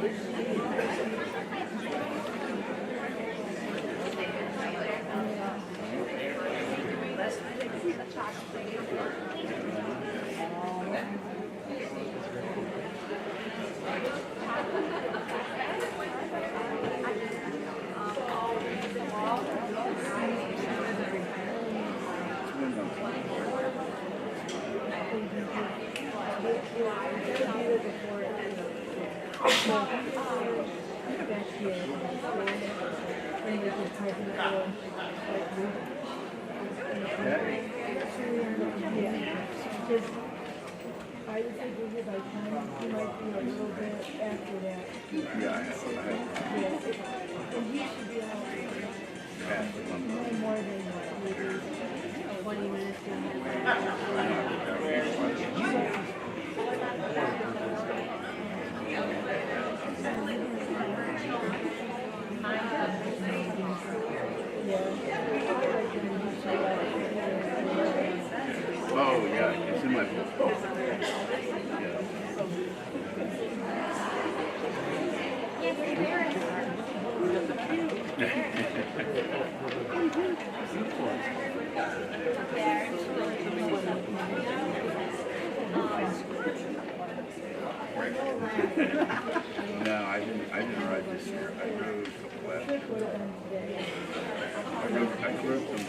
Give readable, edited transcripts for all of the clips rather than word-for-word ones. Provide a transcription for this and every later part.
I would say give you by time, you might be a little bit after that. Yeah, I know. Yeah, and he should be out no more than maybe 20 minutes to Oh, yeah, it's in my book. No, I didn't ride this year. I rode a couple last year. I rode some.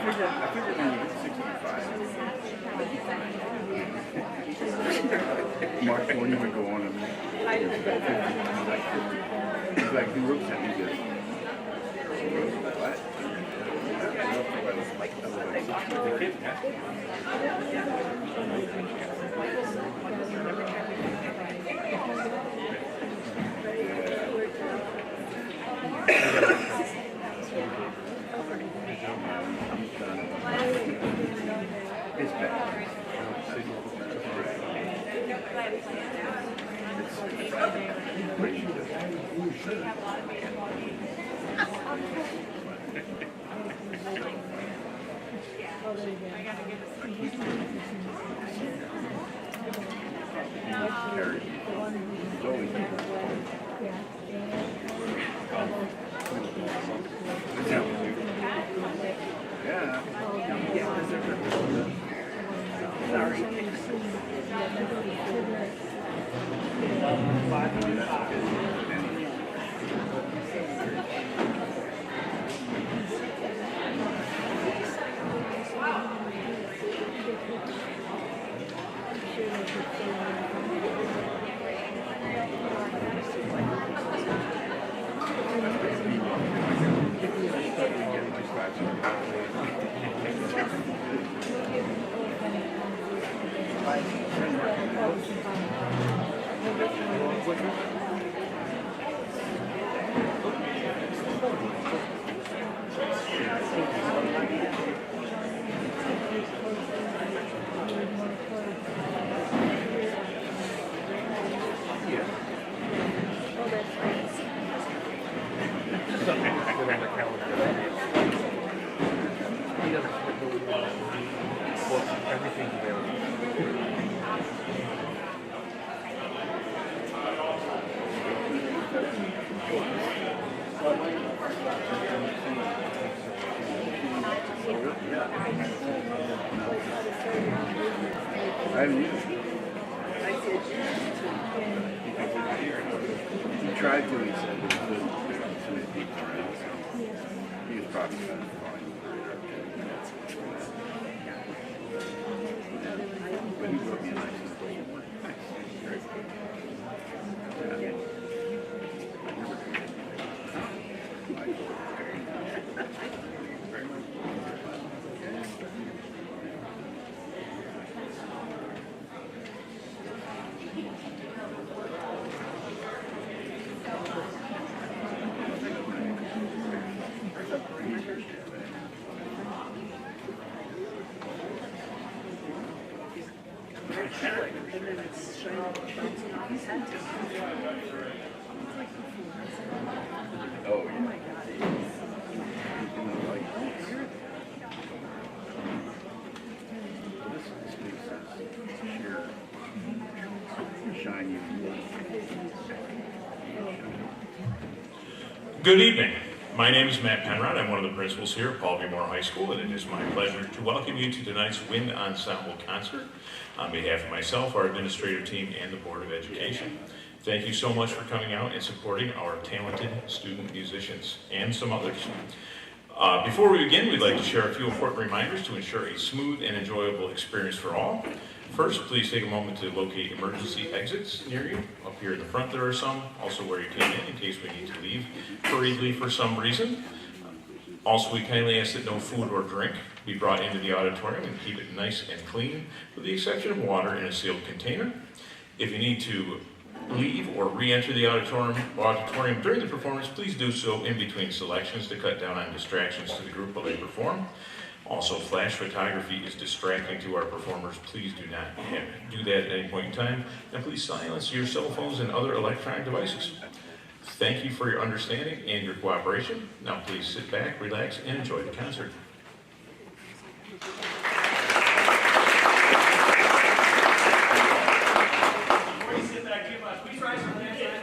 I figured when you get 65, Mark won't even go on and he's like, he looks at me and goes, what? It's bad. Yeah. Everything's available. I haven't either. He tried to, he said, but he couldn't. There were too many people around, so he was probably going to find. But he wrote me a nice note. Nice. Great. Yeah. Oh, yeah. This makes sense. Sheer Good evening. My name is Matt Penrod. I'm one of the principals here at Paul V. Moore High School, and it is my pleasure to welcome you to tonight's Wind Ensemble concert on behalf of myself, our administrative team, and the Board of Education. Thank you so much for coming out and supporting our talented student musicians and some others. Before we begin, we'd like to share a few important reminders to ensure a smooth and enjoyable experience for all. First, please take a moment to locate emergency exits near you. Up here in the front there are some, also where you came in case we need to leave hurriedly for some reason. Also, we kindly ask that no food or drink be brought into the auditorium and keep it nice and clean, with the exception of water in a sealed container. If you need to leave or re-enter the auditorium during the performance, please do so in between selections to cut down on distractions to the group while they perform. Also, flash photography is distracting to our performers. Please do not do that at any point in time. And please silence your cell phones and other electronic devices. Thank you for your understanding and your cooperation. Now please sit back, relax, and enjoy the concert. Before you sit back too much, please rise from that side.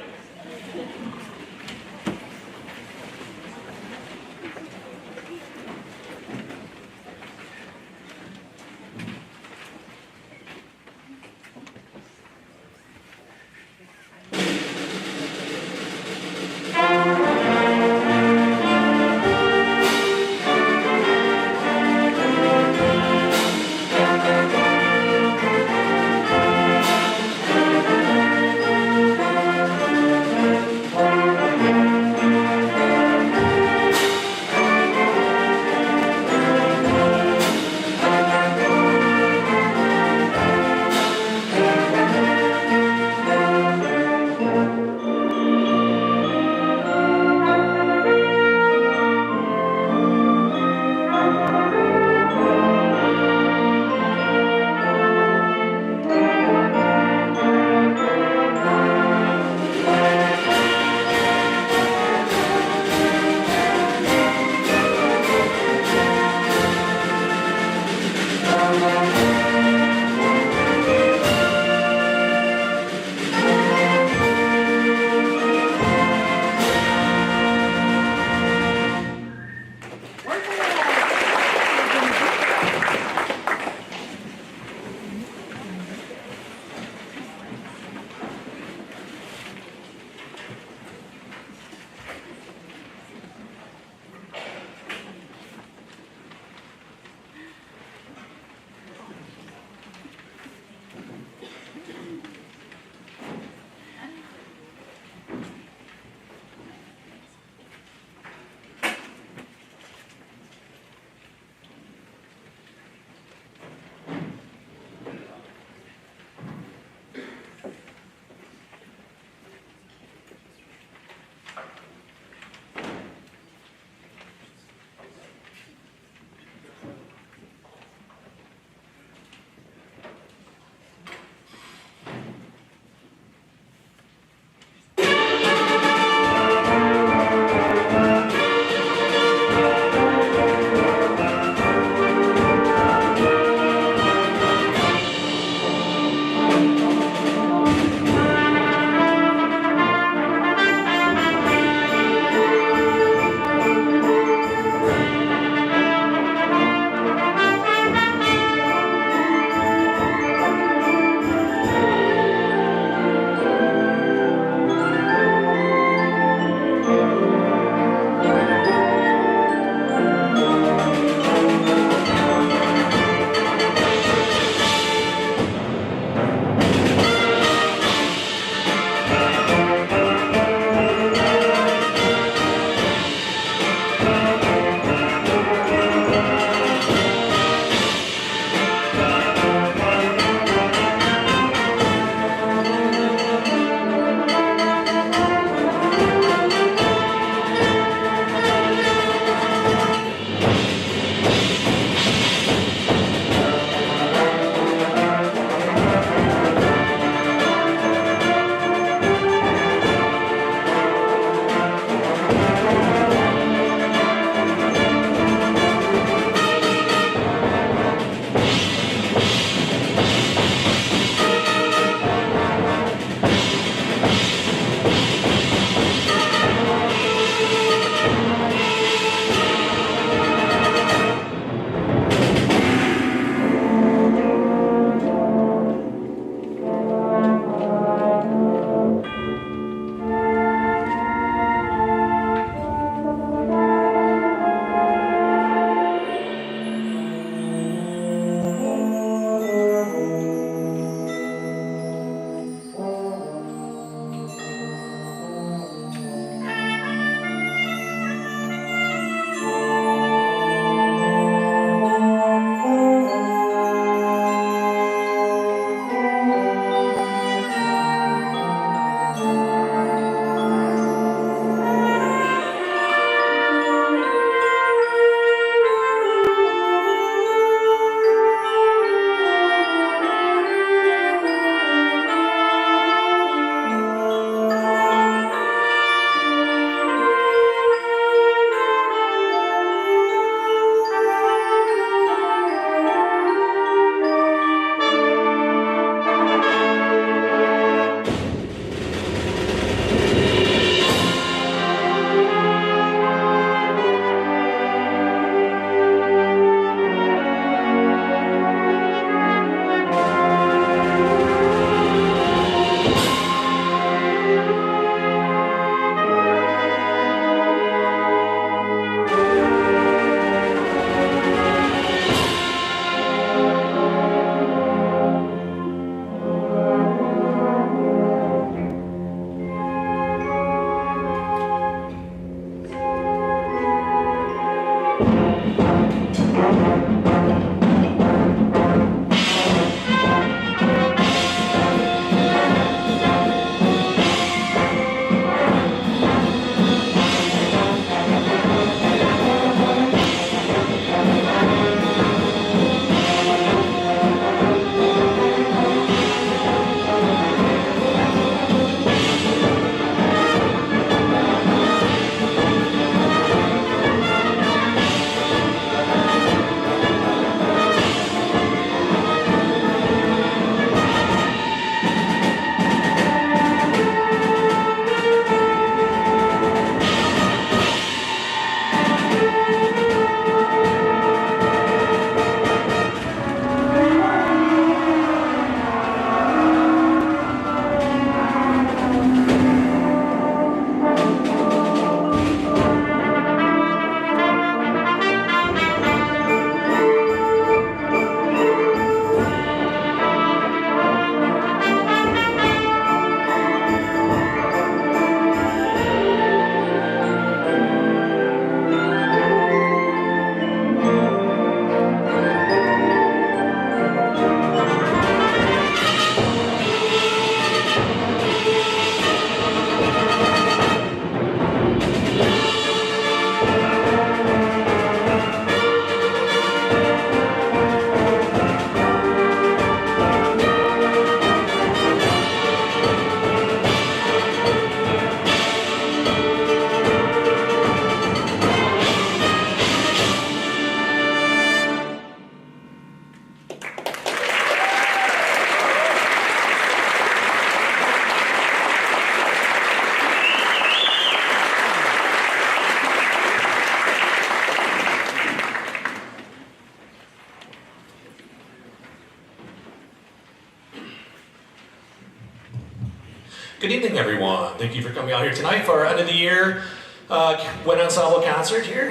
Good evening, everyone. Thank you for coming out here tonight for our end of the year Wind Ensemble concert here.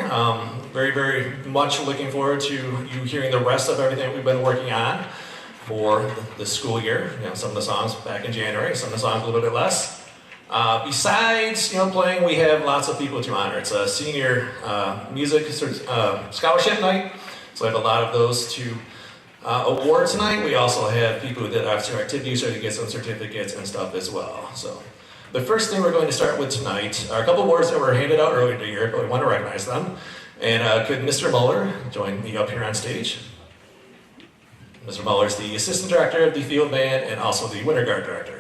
Very, very much looking forward to you hearing the rest of everything we've been working on for the school year. You know, some of the songs back in January, some of the songs a little bit less. Besides, playing, we have lots of people to honor. It's a senior music scholarship night, so I have a lot of those to award tonight. We also have people that after activities are to get some certificates and stuff as well. So the first thing we're going to start with tonight are a couple awards that were handed out earlier in the year, but we want to recognize them. And could Mr. Muller join me up here on stage? Mr. Muller is the assistant director of the field band and also the winter guard director.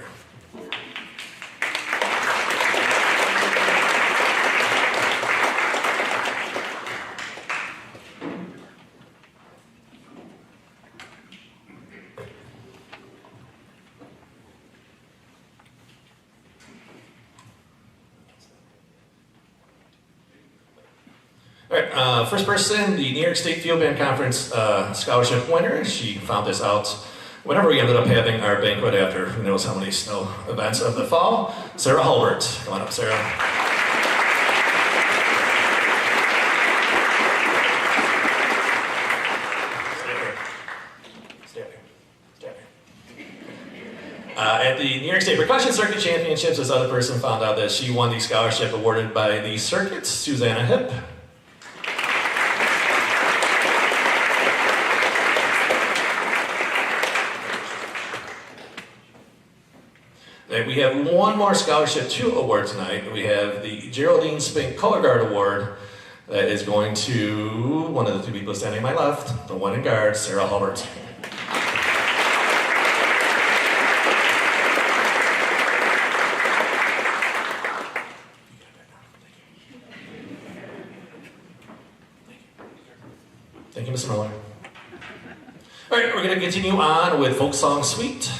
All right, first person, the New York State Field Band Conference scholarship winner. She found this out whenever we ended up having our banquet after who knows how many snow events of the fall. Sarah Hulbert. Come on up, Sarah. At the New York State Percussion Circuit Championships, this other person found out that she won the scholarship awarded by the circuit, Susanna Hipp. And we have one more scholarship to award tonight. We have the Geraldine Spink Color Guard Award that is going to one of the two people standing on my left, the one in guard, Sarah Hulbert. Thank you, Mr. Miller. All right, we're going to continue on with Folk Song Suite.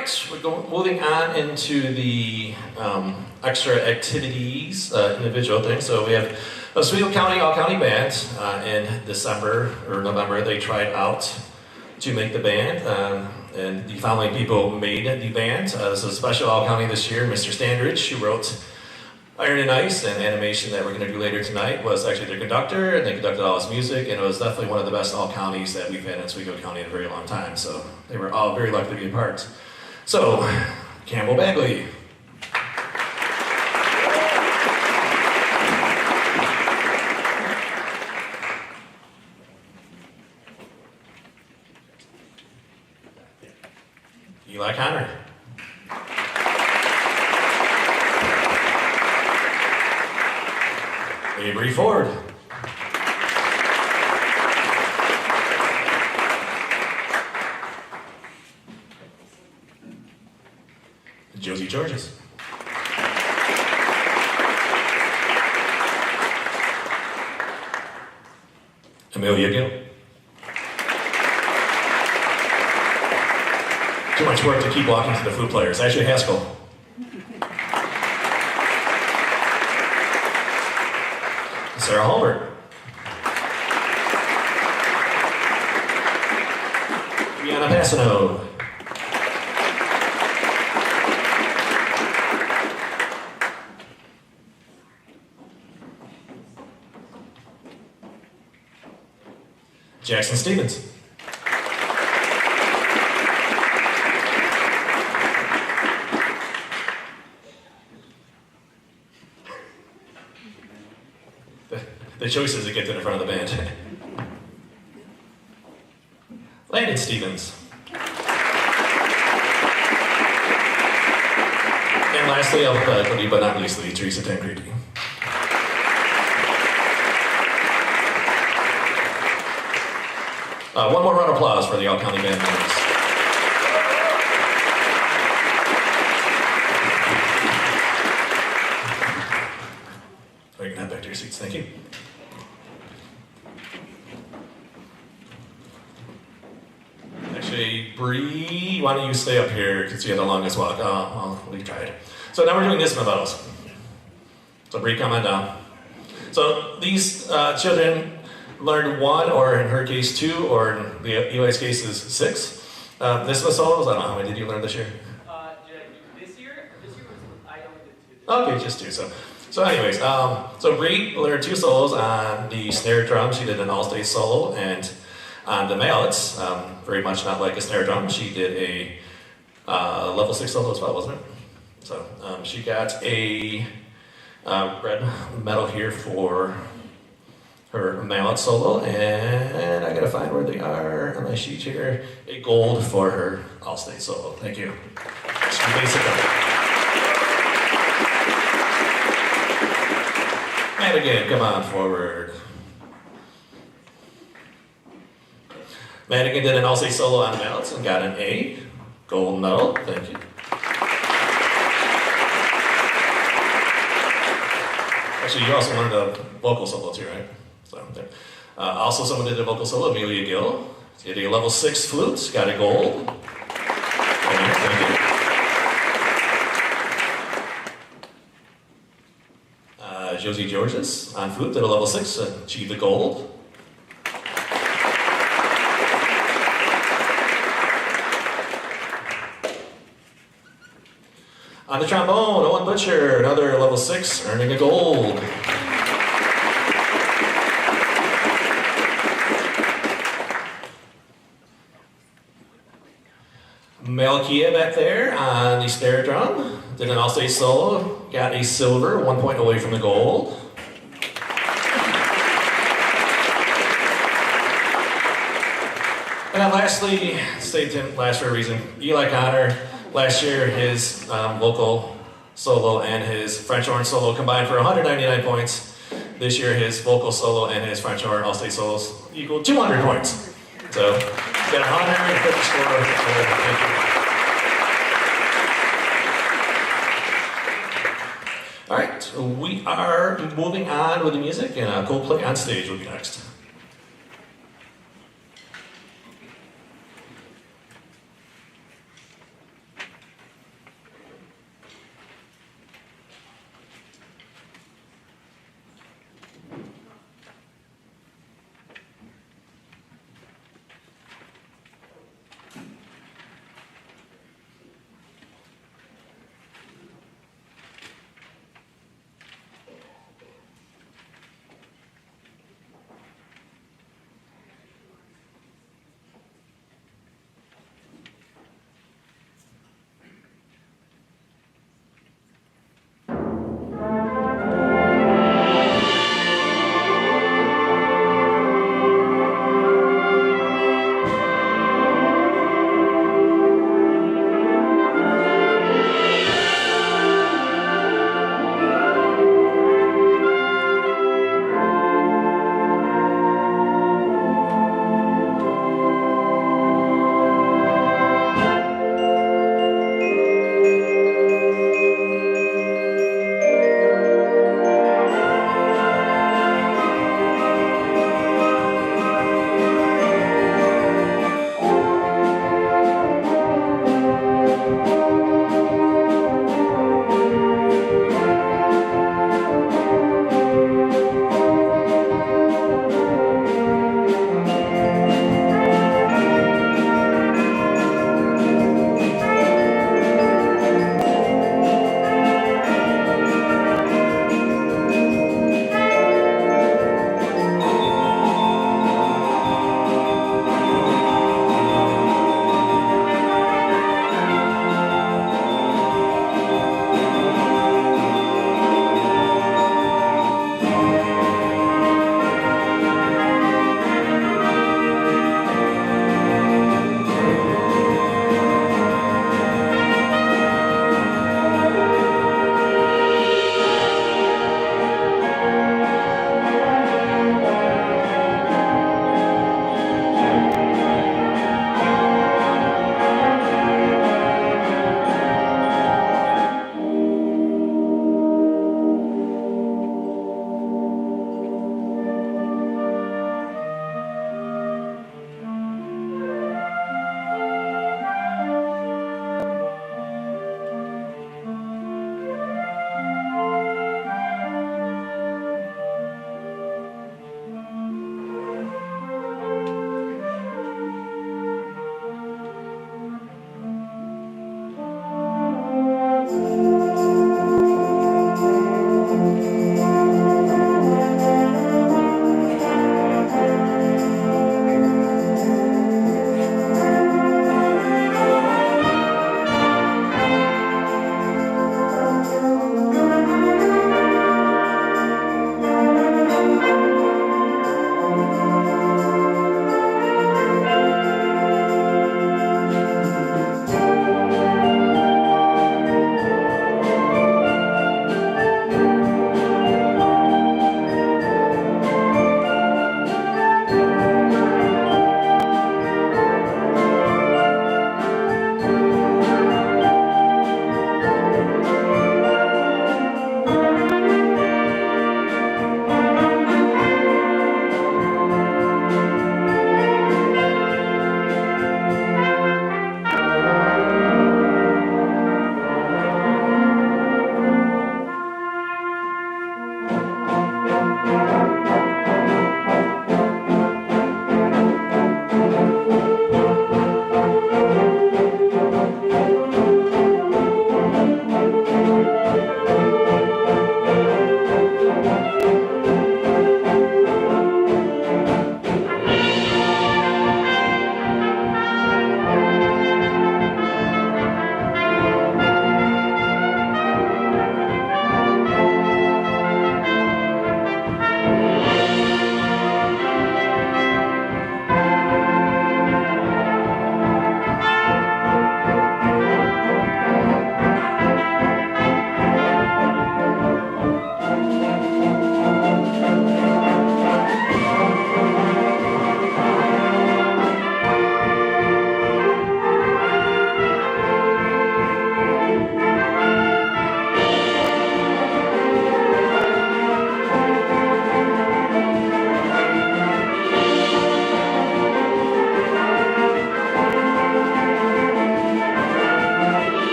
right, moving on into the extra activities, individual things. So we have Oswego County All-County Band in December or November. They tried out to make the band, and the following people made the band. So special All-County this year, Mr. Standridge, who wrote Iron and Ice and animation that we're going to do later tonight, was actually their conductor, and they conducted all his music, and it was definitely one of the best all-counties that we've had in Oswego County in a very long time, so they were all very lucky to be a part. So, Campbell Bagley. Eli Connor. Avery Ford. Josie Georges. Amelia Gill. Too much work to keep walking to the flute players. Ashley Haskell. Sarah Halbert. Brianna Passano. Jackson Stevens. The choices that get to the front of the band. Landon Stevens. And lastly, alphabetically, but not leastly, Teresa Tancredi. One more round of applause for the All-County Band members. You can head back to your seats, thank you. Actually, Bree, why don't you stay up here because you had the longest walk. Well, we tried. So now we're doing discipline medals. So Bree, come on down. So these children learned one, or in her case two, or in the Eli's case is 6. Discipline solos, I don't know how many did you learn this year? This year was, I only did 2. Okay, just 2. So anyways, so Bree learned 2 solos on the snare drum. She did an all-state solo, and on the mallets, very much not like a snare drum, she did a level 6 solo as well, wasn't it? So she got a red medal here for her mallet solo, and I gotta find where they are on my sheet here. A gold for her all-state solo. Thank you. And again, come on forward. Madigan did an all-state solo on mallets and got an A, gold medal. Thank you. Actually, you also learned a vocal solo too, right? So there. Also, someone did a vocal solo, Amelia Gill. She did a level 6 flute, got a gold. Thank you. Josie Georges on flute did a level 6, achieved the gold. On the trombone, Owen Butcher, another level 6, earning a gold. Melkia back there on the snare drum, did an all-state solo, got a silver, 1 point away from the gold. And then lastly, stayed didn't last for a reason, Eli Connor. Last year, his vocal solo and his French horn solo combined for 199 points. This year, his vocal solo and his French horn all-state solos equal 200 points. So, got 150 score. All right, we are moving on with the music, and Coldplay on stage will be next.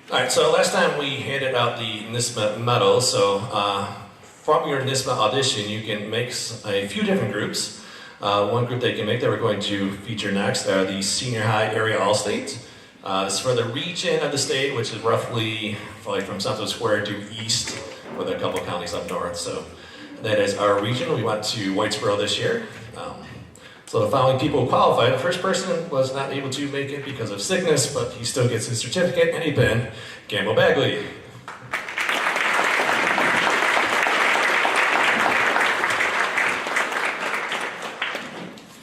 All right, so last time we handed out the NISMA medal, so from your NISMA audition, you can make a few different groups. One group they can make that we're going to feature next are the Senior High Area All-State. This is for the region of the state, which is roughly like from Central Square to east, with a couple counties up north. So that is our region. We went to Whitesboro this year. So the following people who qualified, the first person was not able to make it because of sickness, but he still gets his certificate and a pin, Gamble Bagley.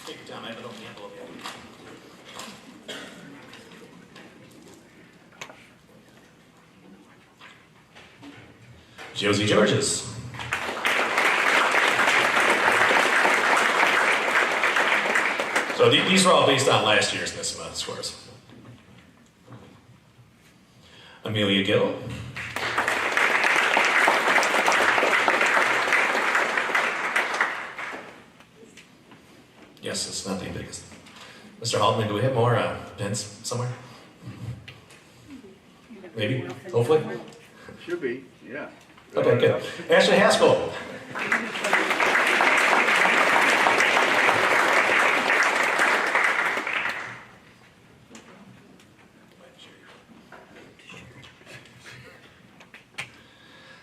Take your time, I don't gamble yet. Josie Georges. So these are all based on last year's NISMA scores. Amelia Gill. Yes, it's not the biggest. Mr. Haldeman, do we have more pins somewhere? Maybe, hopefully. Should be, yeah. Okay, good. Ashley Haskell.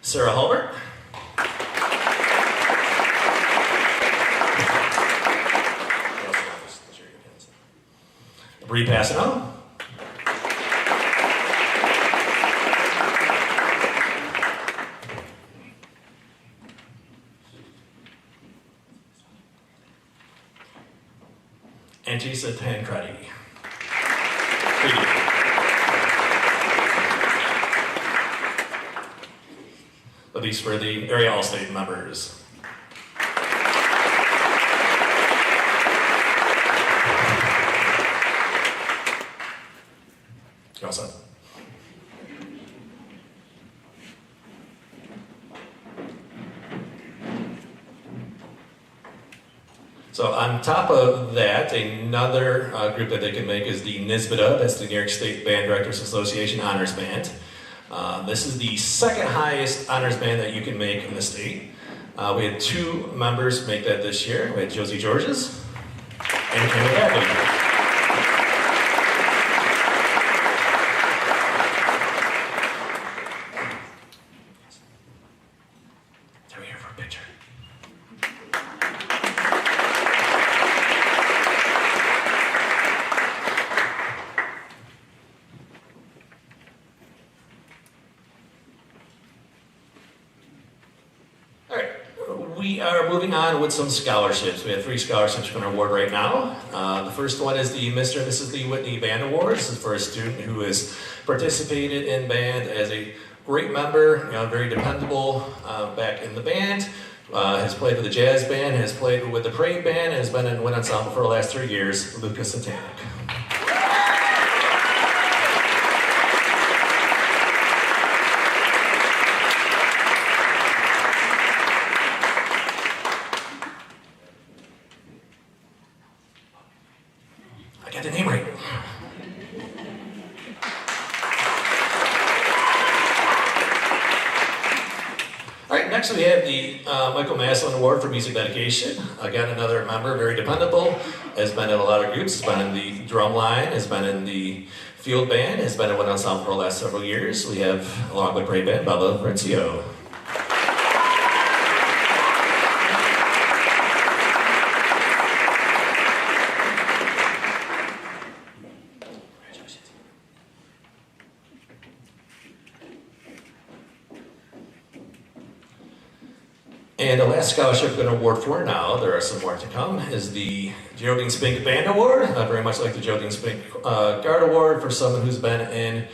Sarah Hulbert. Bree Passano. Antisa Tancredi. These for the area all-state members. You all set? So on top of that, another group that they can make is the NYSBTA, that's the New York State Band Directors Association Honors Band. This is the second highest honors band that you can make in the state. We had two members make that this year. We had Josie Georges and Kendall Bagley. They're here for a picture. We are moving on with some scholarships. We have 3 scholarships we're going to award right now. The first one is the Mr. and Mrs. Lee Whitney Band Award. This is for a student who has participated in band as a great member, very dependable back in the band. Has played with the jazz band, has played with the parade band, and has been in wind ensemble for the last 3 years, Lucas Satanic. I got the name right. All right, next we have the Michael Maslin Award for Music Dedication. Again, another member, very dependable, has been in a lot of groups, has been in the drum line, has been in the field band, has been in one ensemble for the last several years. We have, along with parade band, Bella Rencio. And the last scholarship we're going to award for now, there are some more to come, is the Geraldine Spink Band Award. Very much like the Geraldine Spink Guard Award for someone who's been in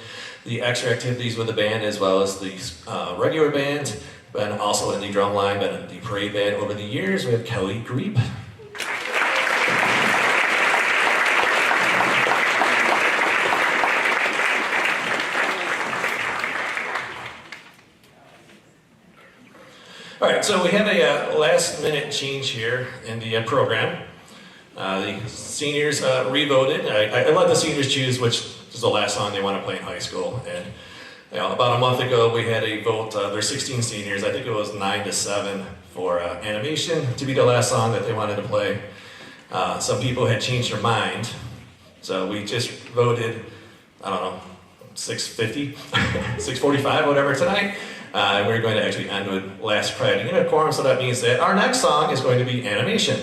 the extra activities with the band as well as the regular band, been also in the drum line, been in the parade band over the years. We have Kelly Greep. All right, so we have a last-minute change here in the program. The seniors re-voted. I let the seniors choose which is the last song they want to play in high school, and About a month ago, we had a vote. There's 16 seniors. I think it was 9-7 for animation to be the last song that they wanted to play. Some people had changed their mind, so we just voted, I don't know, 6:50, 6:45, whatever tonight. We're going to actually end with Last Cry at a Unit Quorum, so that means that our next song is going to be Animation.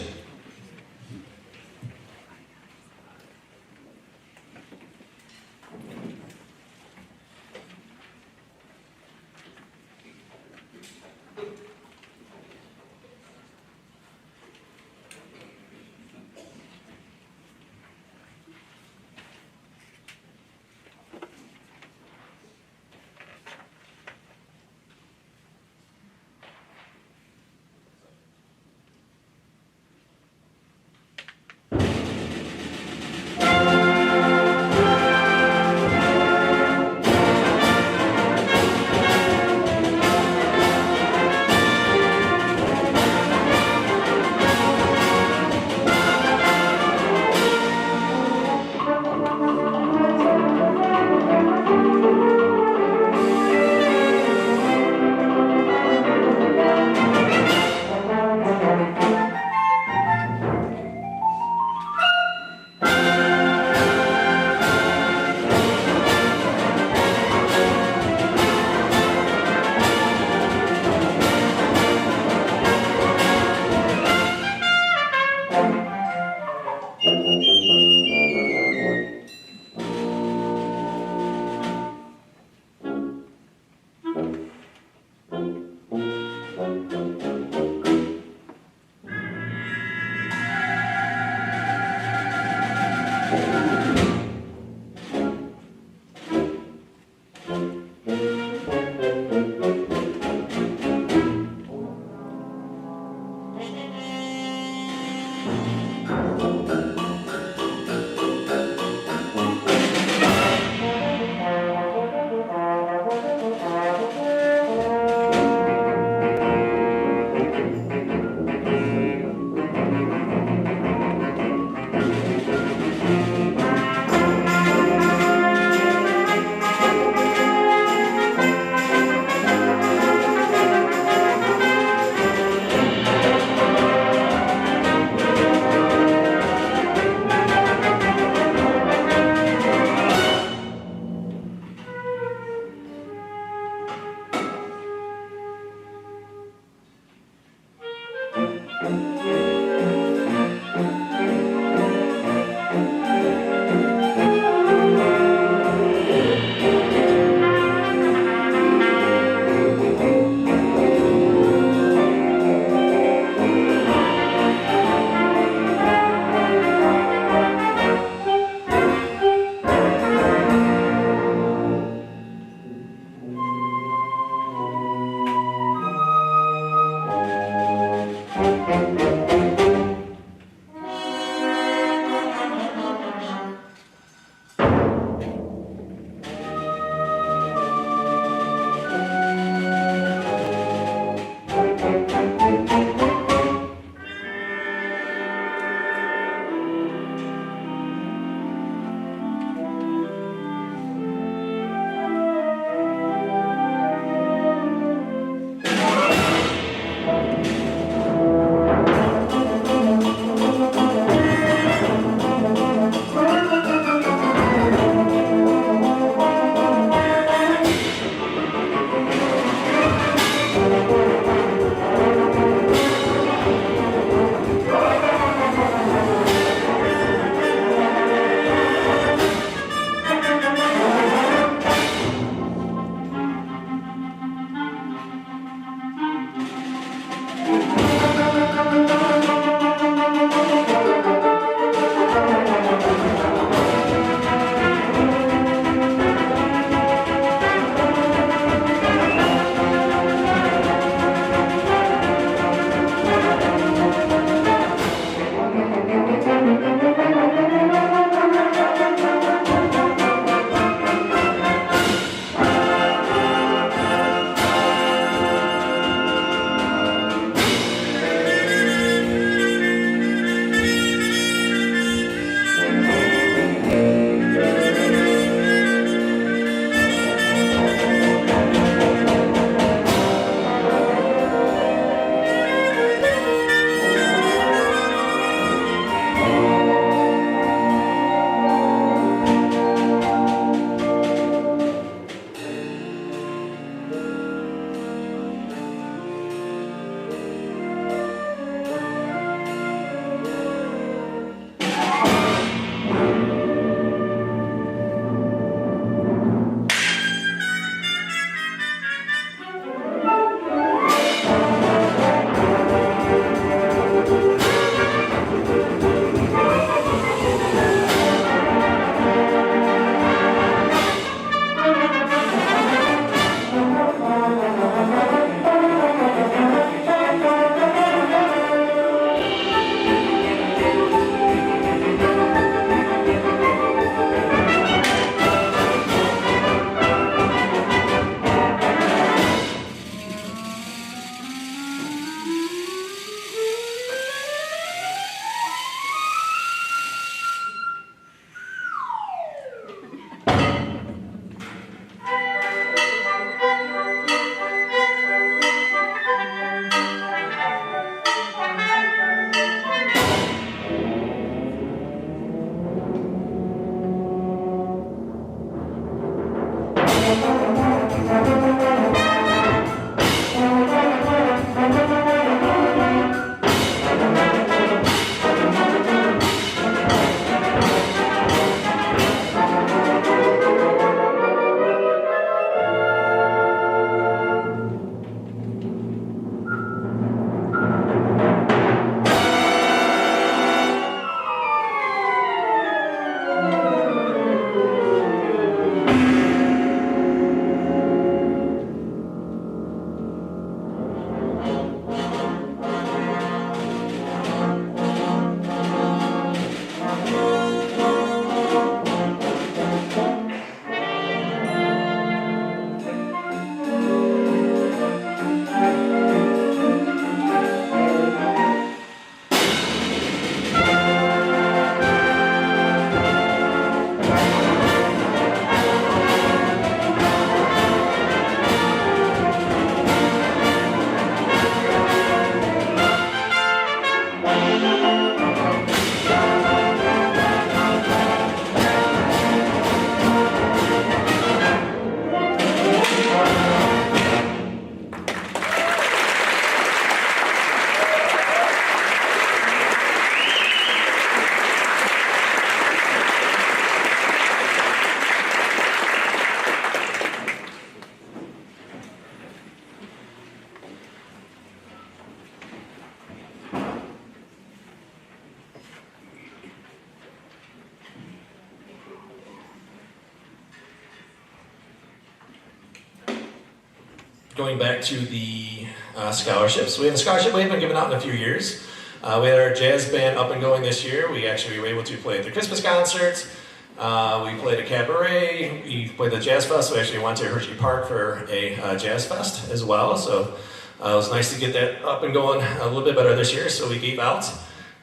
going back to the scholarships. We have a scholarship we haven't given out in a few years. We had our jazz band up and going this year. We actually were able to play at the Christmas concert. We played a cabaret. We played the Jazz Fest. We actually went to Hershey Park for a Jazz Fest as well. So it was nice to get that up and going a little bit better this year. So we gave out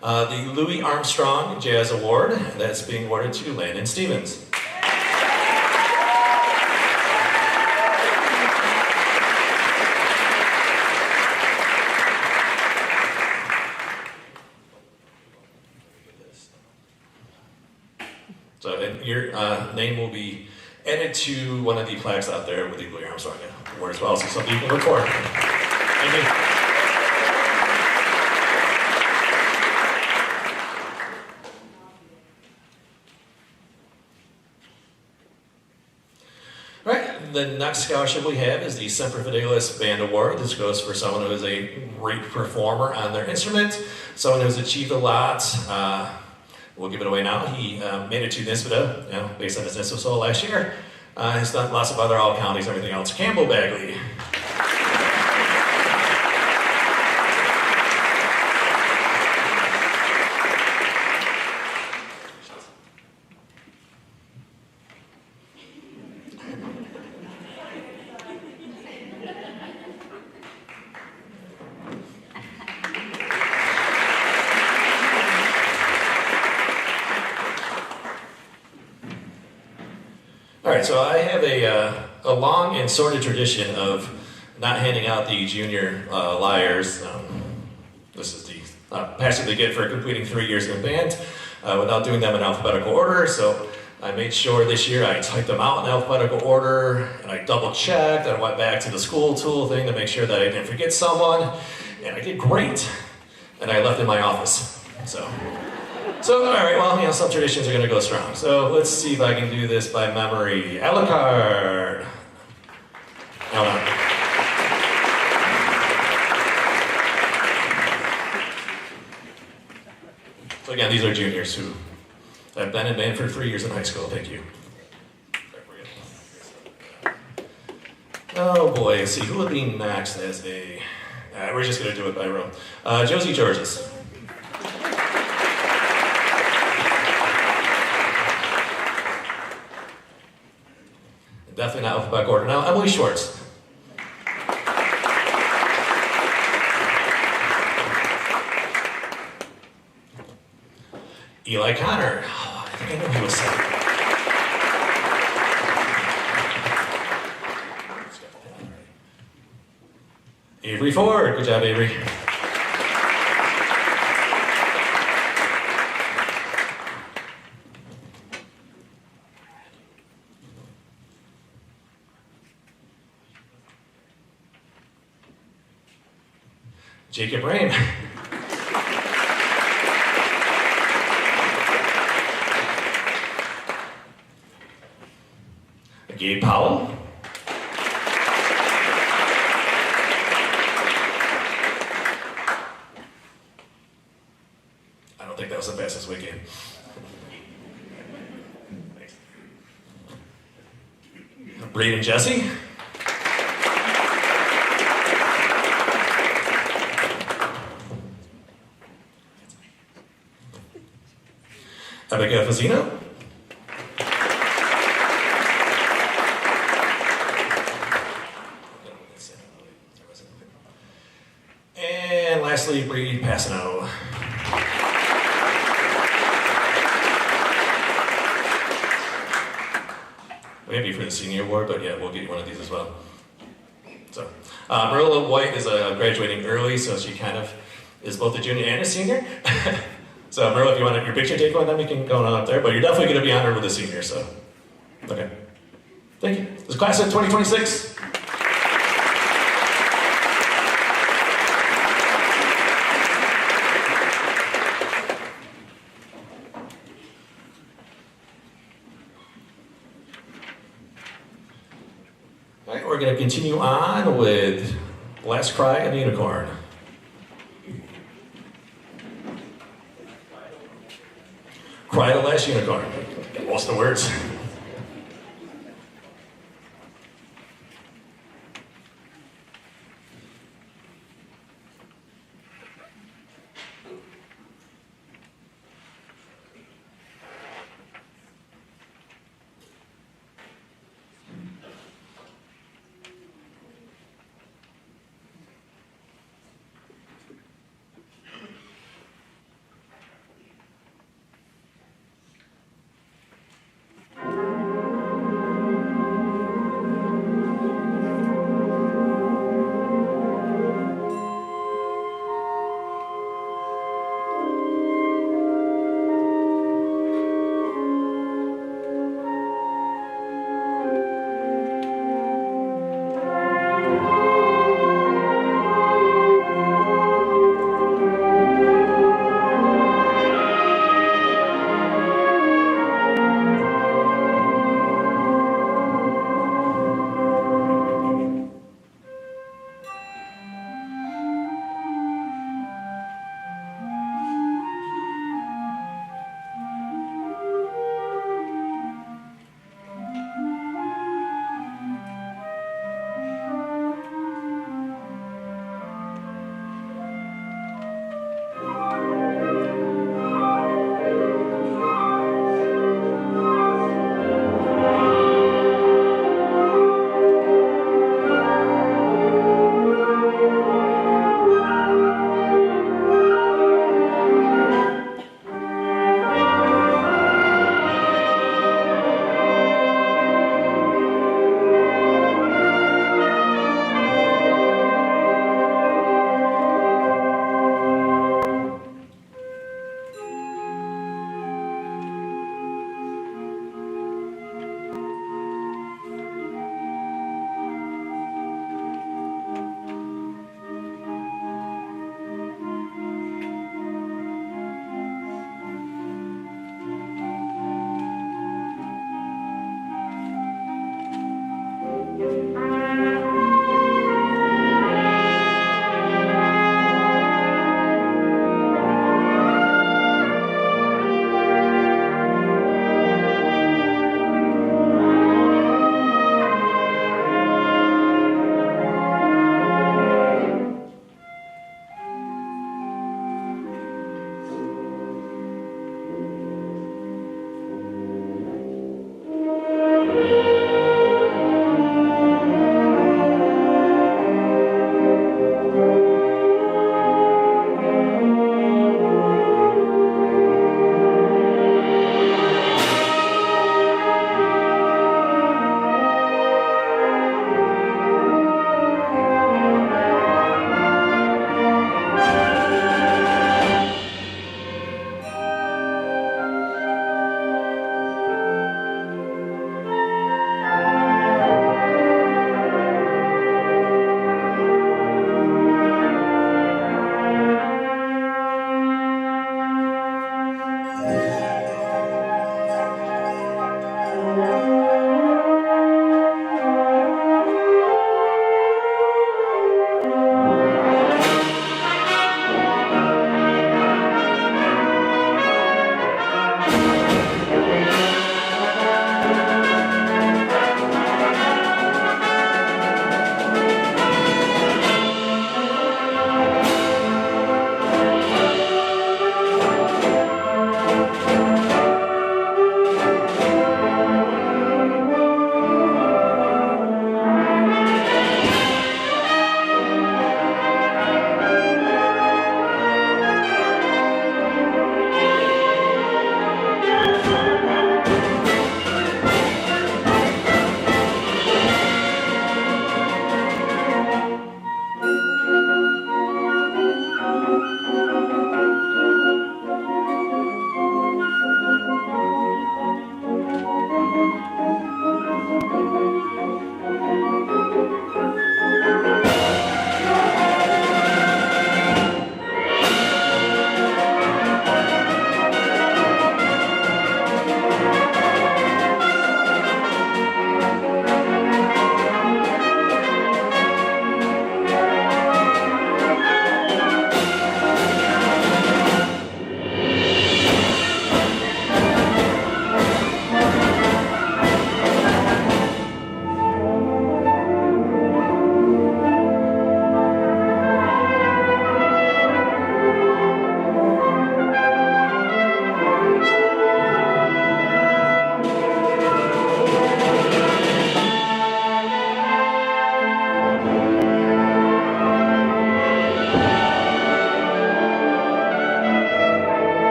the Louis Armstrong Jazz Award. That's being awarded to Landon Stevens. So your name will be added to one of the plaques out there with the Louis Armstrong Award as well, so something you can look for. Thank you. All right, the next scholarship we have is the Semper Fidelis Band Award. This goes for someone who is a great performer on their instrument, someone who's achieved a lot. We'll give it away now. He made it to NISBTA, based on his NISBTA solo last year. He's done lots of other all counties, everything else. Campbell Bagley. All right, so I have a long and sordid tradition of not handing out the junior lyres. This is the passive they get for completing 3 years in a band without doing them in alphabetical order. So I made sure this year I typed them out in alphabetical order, and I double checked. I went back to the school tool thing to make sure that I didn't forget someone, and I did great. And I left in my office. So, all right, well, some traditions are going to go strong. So let's see if I can do this by memory. Alucard. Hold on. So again, these are juniors who have been in band for 3 years in high school. Thank you. Oh boy, let's see, who would be next as a... we're just going to do it by row. Josie Georges. Definitely not alphabetical order. Now, Emily Schwartz. Eli Connor. Oh, I think I know he was second. Avery Ford. Good job, Avery. Jacob Rain. Gabe Powell. I don't think that was the fastest way game. Braden Jesse. Abigail Fazino. And lastly, Bree Passano. We have you for the senior award, but yeah, we'll get you one of these as well. So, Marilla White is graduating early, so she kind of is both a junior and a senior. So, Merle, if you want your picture taken with them, you can go on up there, but you're definitely going to be honored with a senior, so. Okay. Thank you. This is class of 2026. All right, we're going to continue on with Last Cry of the Unicorn. Cry the Last Unicorn. What's the words?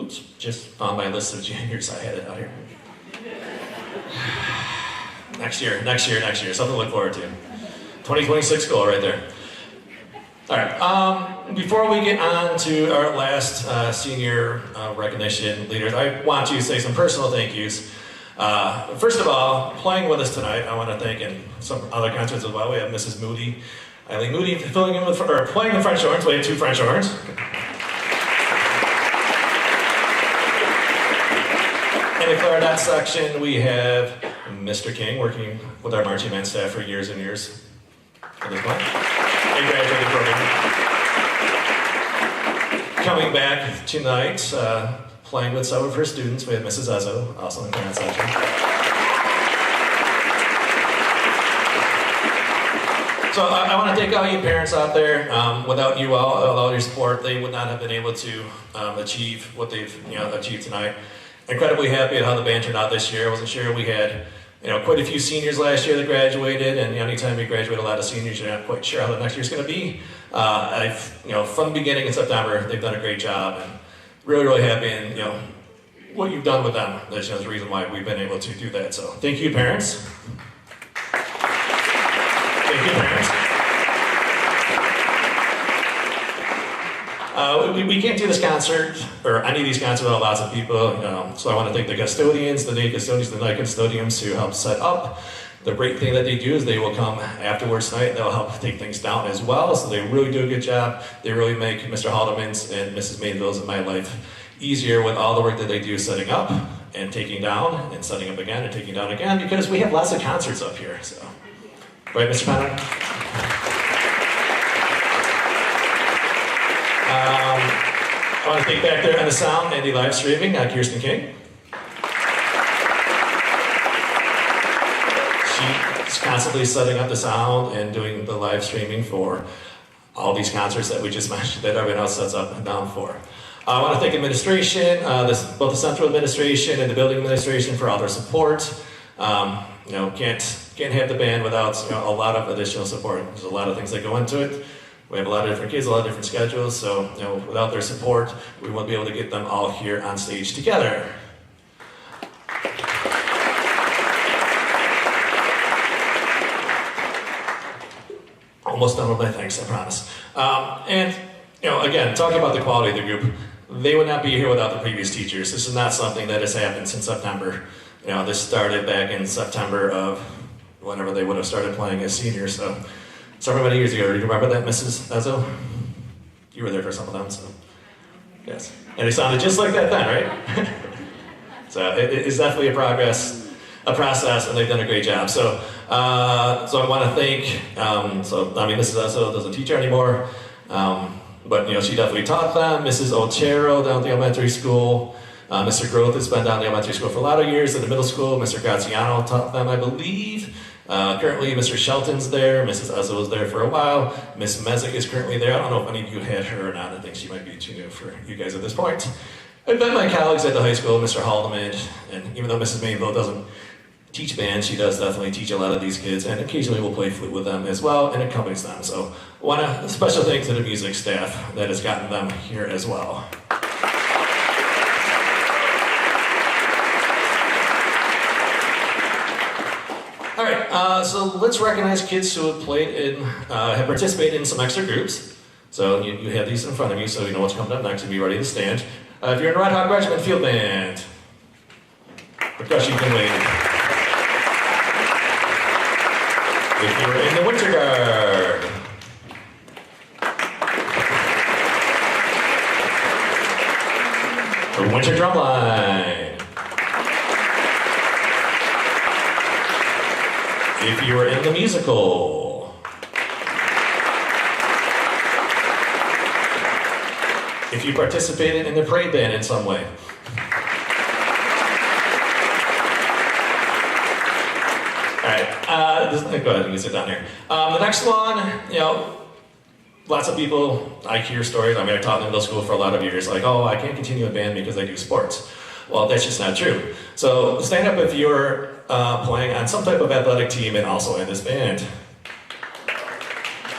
oops, just found my list of juniors. I had it out here. Next year, something to look forward to. 2026 goal right there. All right, before we get on to our last senior recognition leaders, I want to say some personal thank yous. First of all, playing with us tonight, I want to thank, and some other concerts as well, we have Mrs. Moody, Eileen Moody filling in with, or playing the French horns. We have 2 French horns. In the clarinet section, we have Mr. King working with our marching band staff for years and years at this point. And graduated program. Coming back tonight, playing with some of her students, we have Mrs. Ezzo, also in the clarinet section. So I want to thank all you parents out there. Without you all your support, they would not have been able to achieve what they've achieved tonight. Incredibly happy at how the band turned out this year. I wasn't sure we had quite a few seniors last year that graduated, and anytime you graduate a lot of seniors, you're not quite sure how the next year's going to be. From the beginning in September, they've done a great job, and really happy, and what you've done with them. That's the reason why we've been able to do that. So thank you, parents. Thank you, parents. We can't do this concert, or any of these concerts without lots of people, so I want to thank the custodians, the day custodians, the night custodians who help set up. The great thing that they do is they will come afterwards tonight, and they'll help take things down as well, so they really do a good job. They really make Mr. Haldeman's and Mrs. Mainville's and my life easier with all the work that they do setting up, and taking down, and setting up again, and taking down again, because we have lots of concerts up here, so. Right, Mr. Penner? I want to thank back there on the sound and the live streaming, Kirsten King. She's constantly setting up the sound and doing the live streaming for all these concerts that we just mentioned that everyone else sets up and down for. I want to thank administration, both the central administration and the building administration for all their support. Can't have the band without a lot of additional support. There's a lot of things that go into it. We have a lot of different kids, a lot of different schedules, so without their support, we won't be able to get them all here on stage together. Almost done with my thanks, I promise. Again, talking about the quality of the group, they would not be here without the previous teachers. This is not something that has happened since September. This started back in September of whenever they would have started playing as seniors, so several many years ago. Do you remember that, Mrs. Ezzo? You were there for some of them, so yes. And they sounded just like that then, right? So it's definitely a process, and they've done a great job. So I want to thank. Mrs. Ezzo doesn't teach her anymore, but she definitely taught them. Mrs. Otero down at the elementary school. Mr. Groth has been down at the elementary school for a lot of years. At the middle school, Mr. Graziano taught them, I believe. Currently, Mr. Shelton's there. Mrs. Ezzo was there for a while. Miss Mezek is currently there. I don't know if any of you had her or not. I think she might be too new for you guys at this point. And then my colleagues at the high school, Mr. Haldeman, and even though Mrs. Mainville doesn't teach band, she does definitely teach a lot of these kids, and occasionally we'll play flute with them as well, and accompanies them. So I want a special thanks to the music staff that has gotten them here as well. All right, so let's recognize kids who have have participated in some extra groups. So you have these in front of you, so you know what's coming up next and be ready to stand. If you're in the Red Hawk Regiment Field Band, percussion can wave. If you're in the Winter Guard, the Winter Drumline. If you were in the musical, if you participated in the parade band in some way, all right. Go ahead, you can sit down here. The next one, lots of people, I hear stories. I taught in middle school for a lot of years, like, oh, I can't continue a band because I do sports. Well, that's just not true. So stand up if you're playing on some type of athletic team and also in this band.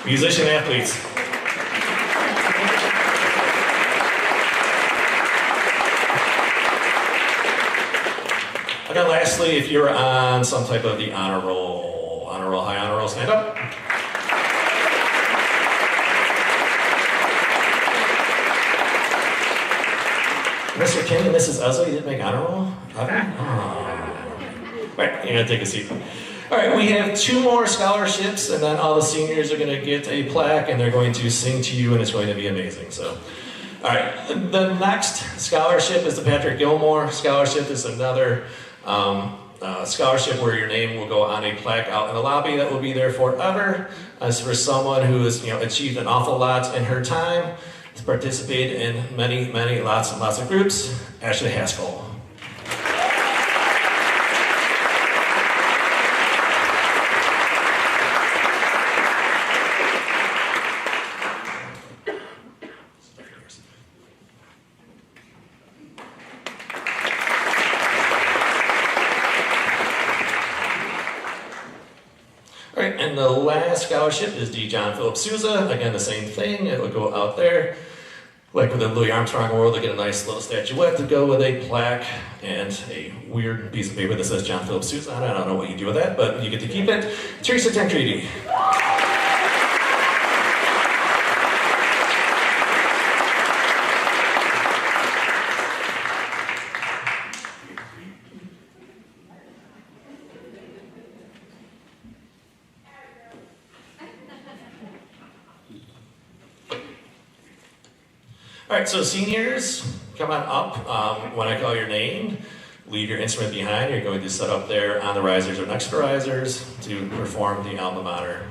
Musician athletes. And then lastly, if you're on some type of the honor roll, high honor roll, stand up. Mr. King and Mrs. Uzzle, you didn't make honor roll? Okay. Oh. Right, you're gonna take a seat. All right, we have 2 more scholarships, and then all the seniors are gonna get a plaque, and they're going to sing to you, and it's going to be amazing. So, all right, the next scholarship is the Patrick Gilmore Scholarship. This is another scholarship where your name will go on a plaque out in the lobby that will be there forever. As for someone who has achieved an awful lot in her time, has participated in many, lots and lots of groups, Ashley Haskell. All right, and the last scholarship is the John Philip Sousa. Again, the same thing. It will go out there. Like with the Louis Armstrong World, they get a nice little statuette to go with a plaque and a weird piece of paper that says John Philip Sousa on it. I don't know what you do with that, but you get to keep it. Teresa Tancredi. All right, so seniors, come on up. When I call your name, leave your instrument behind. You're going to set up there on the risers or next to risers to perform the alma mater.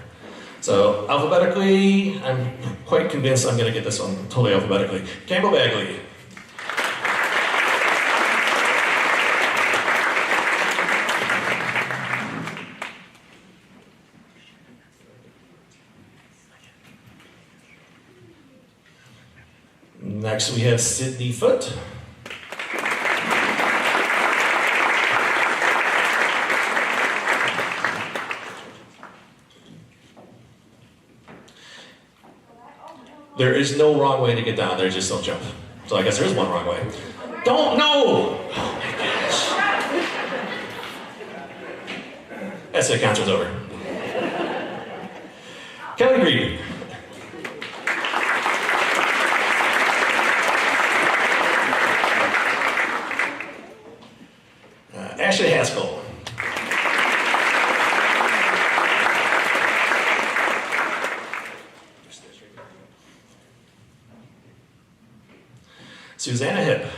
So alphabetically, I'm quite convinced I'm going to get this one totally alphabetically. Campbell Bagley. Next, we have Sydney Foote. There is no wrong way to get down there, just don't jump. So I guess there is one wrong way. Don't know! Oh my gosh. That's it, concert's over. Kelly Green. Ashley Haskell. Susanna Hipp.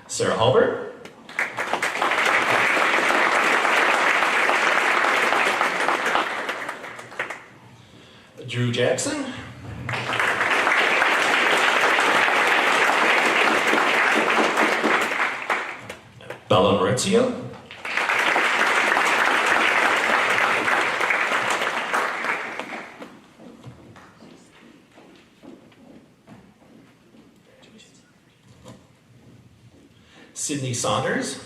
Sarah Halbert. Drew Jackson. Bella Maurizio. Sydney Saunders.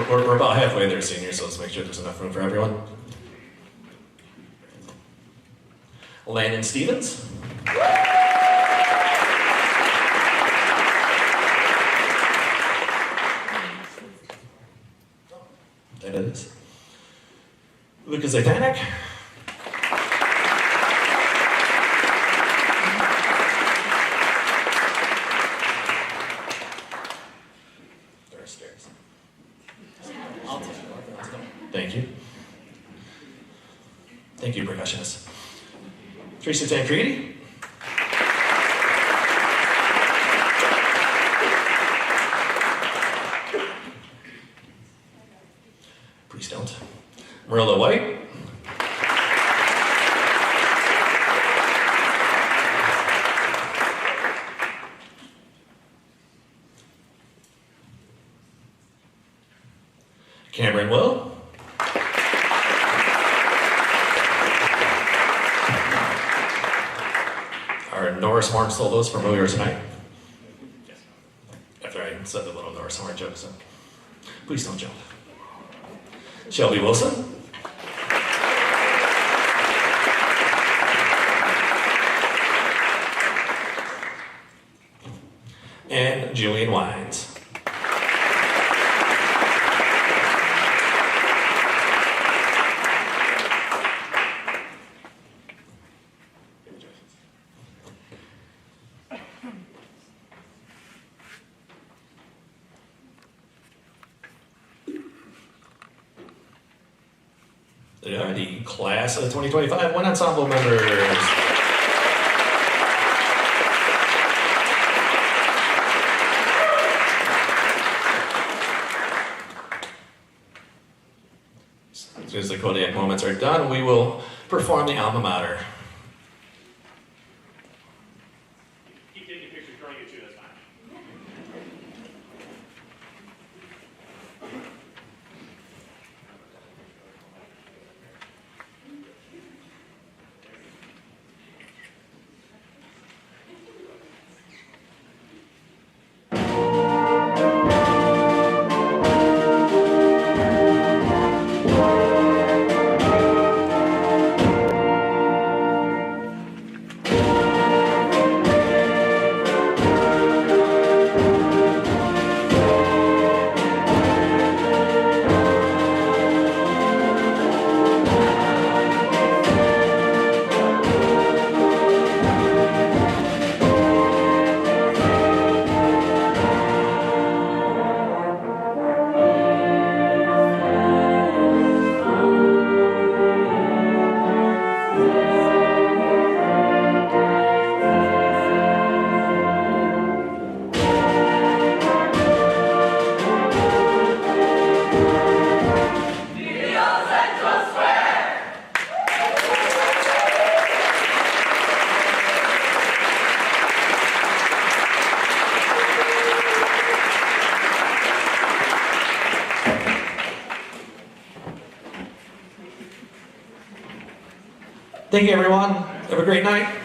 We're about halfway there, seniors, so let's make sure there's enough room for everyone. Landon Stevens. That is. Lucas Zaytanek. There are stairs. Thank you. Thank you, percussionists. Teresa Tancredi. Please don't. Marilla White. Cameron Will. Our Norris Horn solos from earlier tonight. Yes. After I said the little Norris Horn joke, so please don't jump. Shelby Wilson. And Julian Wines. They are the class of 2025 Wind Ensemble members. As soon as the Kodiak moments are done, we will perform the alma mater. Keep taking pictures during it too, that's fine. Thank you, everyone. Have a great night.